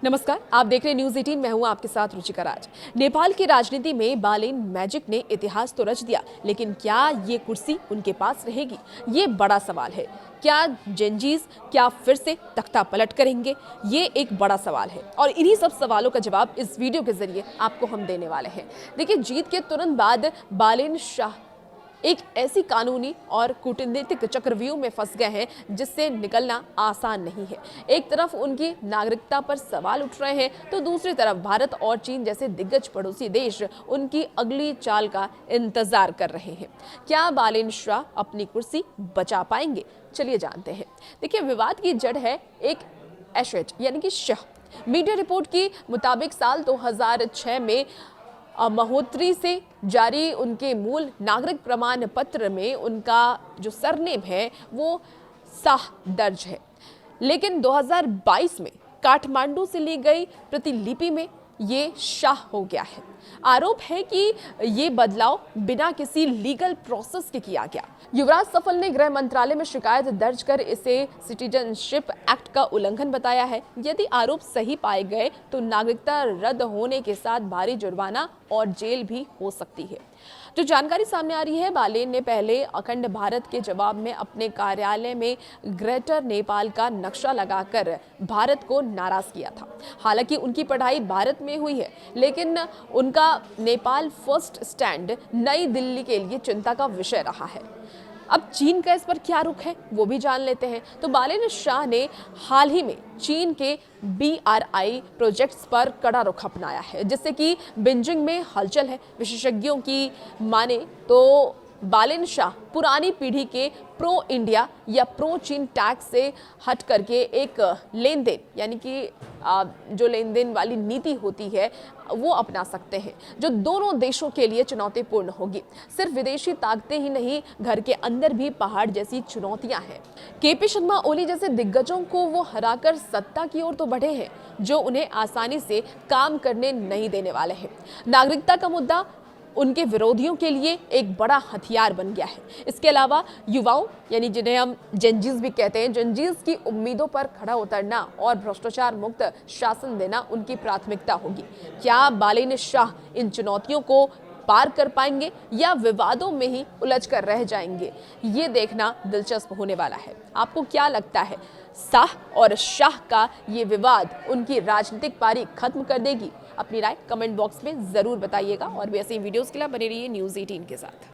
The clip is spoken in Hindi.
नमस्कार, आप देख रहे हैं न्यूज़ 18। मैं हूं आपके साथ रुचिका राज। नेपाल की राजनीति में बालेन मैजिक ने इतिहास तो रच दिया, लेकिन क्या ये कुर्सी उनके पास रहेगी? ये बड़ा सवाल है। क्या जेनजीज क्या फिर से तख्ता पलट करेंगे? ये एक बड़ा सवाल है और इन्हीं सब सवालों का जवाब इस वीडियो के जरिए आपको हम देने वाले हैं। देखिए, जीत के तुरंत बाद बालेन शाह एक ऐसी कानूनी और कूटनीतिक चक्रव्यूह में फंस गए हैं जिससे निकलना आसान नहीं है। एक तरफ उनकी नागरिकता पर सवाल उठ रहे हैं, तो दूसरी तरफ भारत और चीन जैसे दिग्गज पड़ोसी देश उनकी अगली चाल का इंतजार कर रहे हैं। क्या बालेन शाह अपनी कुर्सी बचा पाएंगे? चलिए जानते हैं। देखिए, विवाद की जड़ है एक एसेट यानी कि शाह। मीडिया रिपोर्ट के मुताबिक साल 2006 में महोत्तरी से जारी उनके मूल नागरिक प्रमाण पत्र में उनका जो सरनेम है वो शाह दर्ज है, लेकिन 2022 में काठमांडू से ली गई प्रतिलिपि में ये शाह हो गया है। आरोप है कि ये बदलाव बिना किसी लीगल प्रोसेस के किया गया। युवराज सफल ने गृह मंत्रालय में शिकायत दर्ज कर इसे सिटीजनशिप एक्ट का उल्लंघन बताया है। यदि आरोप सही पाए गए तो नागरिकता रद्द होने के साथ भारी जुर्माना और जेल भी हो सकती है। जो जानकारी सामने आ रही है, बालेन ने पहले अखंड भारत के जवाब में अपने कार्यालय में ग्रेटर नेपाल का नक्शा लगाकर भारत को नाराज किया था। हालांकि उनकी पढ़ाई भारत में हुई है, लेकिन उनका नेपाल फर्स्ट स्टैंड नई दिल्ली के लिए चिंता का विषय रहा है। अब चीन का इस पर क्या रुख है वो भी जान लेते हैं। तो बालेन शाह ने हाल ही में चीन के BRI प्रोजेक्ट्स पर कड़ा रुख अपनाया है, जिससे कि बीजिंग में हलचल है। विशेषज्ञों की माने तो बालेन शाह पुरानी पीढ़ी के प्रो इंडिया या प्रो चीन टैक्स से हट करके एक लेन देन यानी कि जो लेन देन वाली नीति होती है वो अपना सकते हैं, जो दोनों देशों के लिए चुनौतीपूर्ण होगी। सिर्फ विदेशी ताकतें ही नहीं, घर के अंदर भी पहाड़ जैसी चुनौतियां हैं। KP शर्मा ओली जैसे दिग्गजों को वो हराकर सत्ता की ओर तो बढ़े हैं, जो उन्हें आसानी से काम करने नहीं देने वाले हैं। नागरिकता का मुद्दा उनके विरोधियों के लिए एक बड़ा हथियार बन गया है। इसके अलावा युवाओं यानी जिन्हें हम जेनजीज भी कहते हैं, जेनजीज की उम्मीदों पर खड़ा उतरना और भ्रष्टाचार मुक्त शासन देना उनकी प्राथमिकता होगी। क्या बालेन शाह इन चुनौतियों को पार कर पाएंगे या विवादों में ही उलझ कर रह जाएंगे? ये देखना दिलचस्प होने वाला है। आपको क्या लगता है, शाह और शाह का ये विवाद उनकी राजनीतिक पारी खत्म कर देगी? अपनी राय कमेंट बॉक्स में जरूर बताइएगा और भी ऐसे वीडियोस के लिए बने रहिए न्यूज़ 18 के साथ।